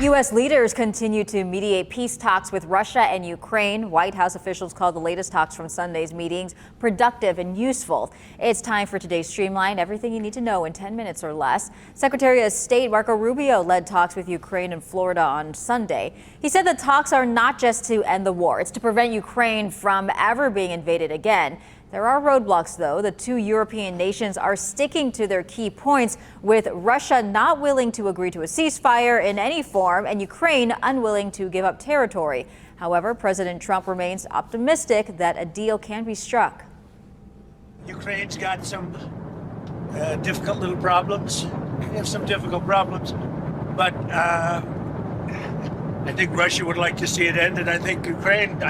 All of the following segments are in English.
U.S. leaders continue to mediate peace talks with Russia and Ukraine. White House officials called the latest talks from Sunday's meetings productive and useful. It's time for today's Streamline. Everything you need to know in 10 minutes or less. Secretary of State Marco Rubio led talks with Ukraine and Florida on Sunday. He said the talks are not just to end the war. It's to prevent Ukraine from ever being invaded again. There are roadblocks, though. The two European nations are sticking to their key points, with Russia not willing to agree to a ceasefire in any form and Ukraine unwilling to give up territory. However, President Trump remains optimistic that a deal can be struck. Ukraine's got some difficult little problems. They have some difficult problems, but I think Russia would like to see it end, and I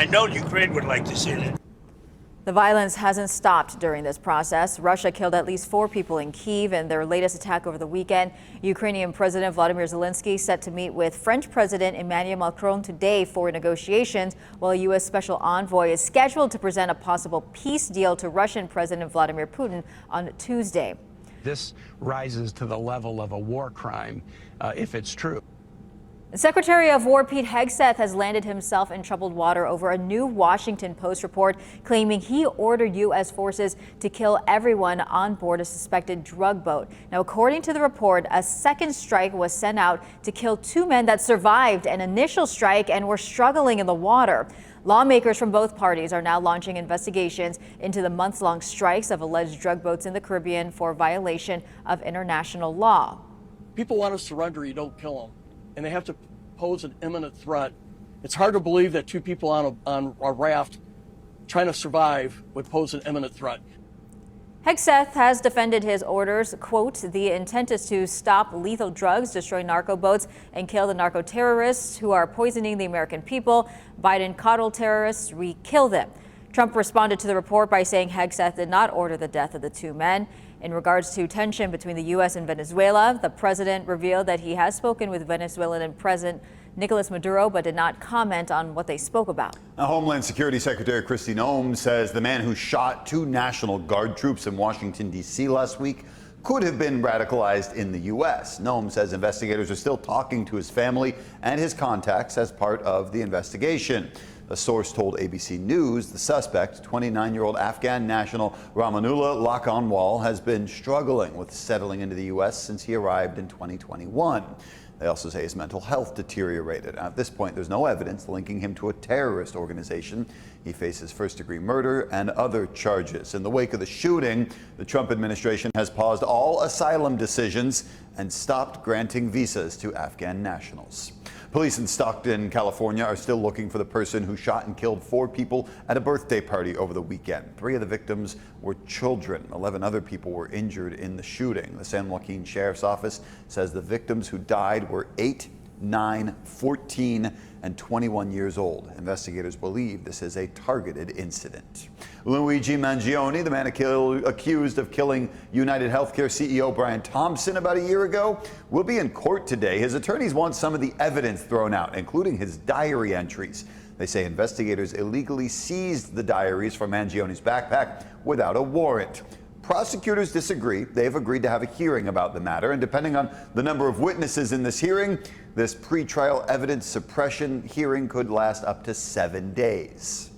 know Ukraine would like to see it end. The violence hasn't stopped during this process. Russia killed at least 4 people in Kyiv in their latest attack over the weekend. Ukrainian President Vladimir Zelensky set to meet with French President Emmanuel Macron today for negotiations, while a U.S. special envoy is scheduled to present a possible peace deal to Russian President Vladimir Putin on Tuesday. This rises to the level of a war crime if it's true. Secretary of War Pete Hegseth has landed himself in troubled water over a new Washington Post report claiming he ordered U.S. forces to kill everyone on board a suspected drug boat. Now, according to the report, a second strike was sent out to kill 2 men that survived an initial strike and were struggling in the water. Lawmakers from both parties are now launching investigations into the months-long strikes of alleged drug boats in the Caribbean for violation of international law. People want to surrender, you don't kill them. And they have to pose an imminent threat. It's hard to believe that 2 people on a raft trying to survive would pose an imminent threat. Hegseth has defended his orders. Quote, the intent is to stop lethal drugs, destroy narco boats, and kill the narco terrorists who are poisoning the American people. Biden coddled terrorists, we kill them. Trump responded to the report by saying Hegseth did not order the death of the 2 men. In regards to tension between the U.S. and Venezuela, the president revealed that he has spoken with Venezuelan President Nicolas Maduro, but did not comment on what they spoke about. Now, Homeland Security Secretary Kristi Noem says the man who shot 2 National Guard troops in Washington, D.C. last week could have been radicalized in the U.S. Noem says investigators are still talking to his family and his contacts as part of the investigation. A source told ABC News the suspect, 29-year-old Afghan national Ramanullah Lakanwal, has been struggling with settling into the U.S. since he arrived in 2021. They also say his mental health deteriorated. At this point, there's no evidence linking him to a terrorist organization. He faces first-degree murder and other charges. In the wake of the shooting, the Trump administration has paused all asylum decisions and stopped granting visas to Afghan nationals. Police in Stockton, California are still looking for the person who shot and killed 4 people at a birthday party over the weekend. 3 of the victims were children. 11 other people were injured in the shooting. The San Joaquin Sheriff's Office says the victims who died were 8, 9, 14, and 21 years old. Investigators believe this is a targeted incident. Luigi Mangione, the man accused of killing United Healthcare CEO Brian Thompson about a year ago, will be in court today. His attorneys want some of the evidence thrown out, including his diary entries. They say investigators illegally seized the diaries from Mangione's backpack without a warrant. Prosecutors disagree. They've agreed to have a hearing about the matter, and depending on the number of witnesses in this hearing, this pretrial evidence suppression hearing could last up to 7 days.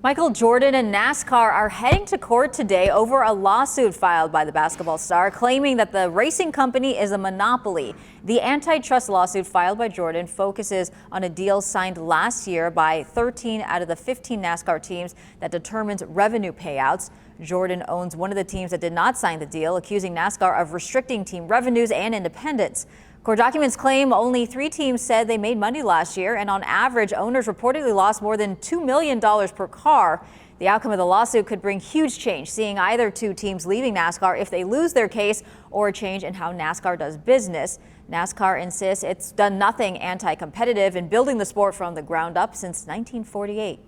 Michael Jordan and NASCAR are heading to court today over a lawsuit filed by the basketball star claiming that the racing company is a monopoly. The antitrust lawsuit filed by Jordan focuses on a deal signed last year by 13 out of the 15 NASCAR teams that determines revenue payouts. Jordan owns one of the teams that did not sign the deal, accusing NASCAR of restricting team revenues and independence. Court documents claim only 3 teams said they made money last year, and on average, owners reportedly lost more than $2 million per car. The outcome of the lawsuit could bring huge change, seeing either 2 teams leaving NASCAR if they lose their case, or a change in how NASCAR does business. NASCAR insists it's done nothing anti-competitive in building the sport from the ground up since 1948.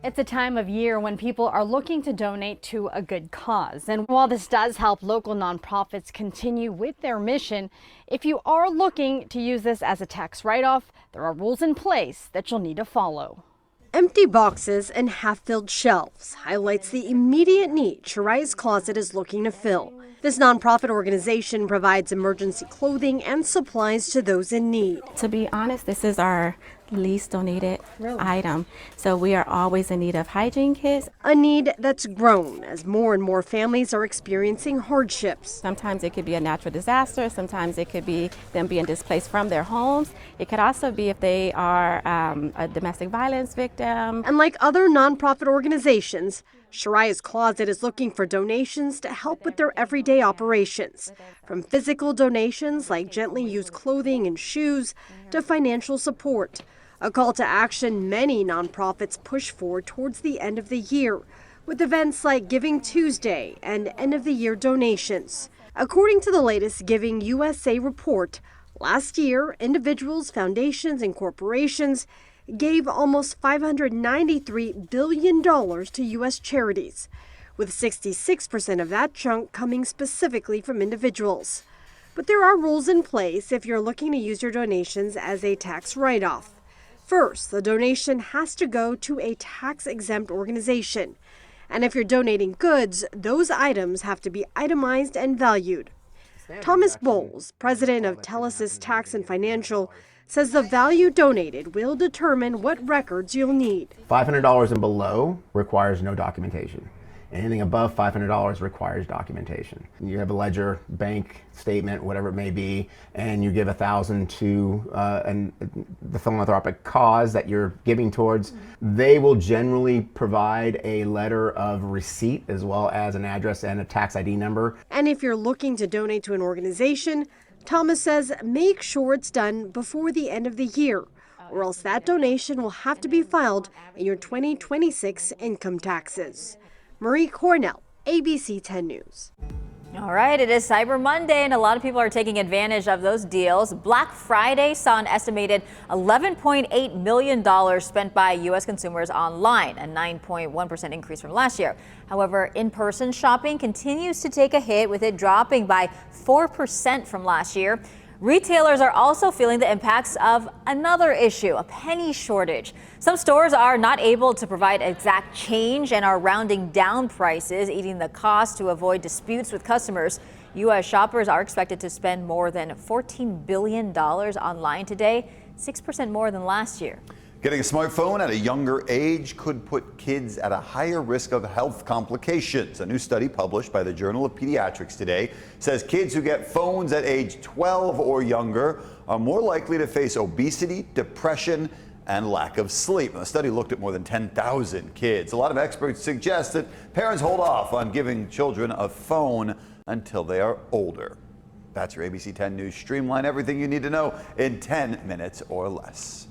It's a time of year when people are looking to donate to a good cause. And while this does help local nonprofits continue with their mission, if you are looking to use this as a tax write-off, there are rules in place that you'll need to follow. Empty boxes and half-filled shelves highlights the immediate need Shariah's Closet is looking to fill. This nonprofit organization provides emergency clothing and supplies to those in need. To be honest, this is our least donated item. So we are always in need of hygiene kits. A need that's grown as more and more families are experiencing hardships. Sometimes it could be a natural disaster. Sometimes it could be them being displaced from their homes. It could also be if they are a domestic violence victim. And like other nonprofit organizations, Shariah's Closet is looking for donations to help with their everyday operations, from physical donations like gently used clothing and shoes to financial support, a call to action many nonprofits push for towards the end of the year, with events like Giving Tuesday and end-of-the-year donations. According to the latest Giving USA report, last year, individuals, foundations, and corporations gave almost $593 billion to U.S. charities, with 66% of that chunk coming specifically from individuals. But there are rules in place if you're looking to use your donations as a tax write-off. First, the donation has to go to a tax-exempt organization. And if you're donating goods, those items have to be itemized and valued. Thomas Bowles, president of Telesys Tax and Financial, says the value donated will determine what records you'll need. $500 and below requires no documentation. Anything above $500 requires documentation. You have a ledger, bank statement, whatever it may be, and you give $1,000 to the philanthropic cause that you're giving towards. They will generally provide a letter of receipt as well as an address and a tax ID number. And if you're looking to donate to an organization, Thomas says make sure it's done before the end of the year, or else that donation will have to be filed in your 2026 income taxes. Marie Cornell, ABC 10 News. All right, it is Cyber Monday, and a lot of people are taking advantage of those deals. Black Friday saw an estimated $11.8 million spent by U.S. consumers online, a 9.1% increase from last year. However, in-person shopping continues to take a hit, with it dropping by 4% from last year. Retailers are also feeling the impacts of another issue, a penny shortage. Some stores are not able to provide exact change and are rounding down prices, eating the cost to avoid disputes with customers. U.S. shoppers are expected to spend more than $14 billion online today, 6% more than last year. Getting a smartphone at a younger age could put kids at a higher risk of health complications. A new study published by the Journal of Pediatrics today says kids who get phones at age 12 or younger are more likely to face obesity, depression, and lack of sleep. The study looked at more than 10,000 kids. A lot of experts suggest that parents hold off on giving children a phone until they are older. That's your ABC 10 News Streamline. Everything you need to know in 10 minutes or less.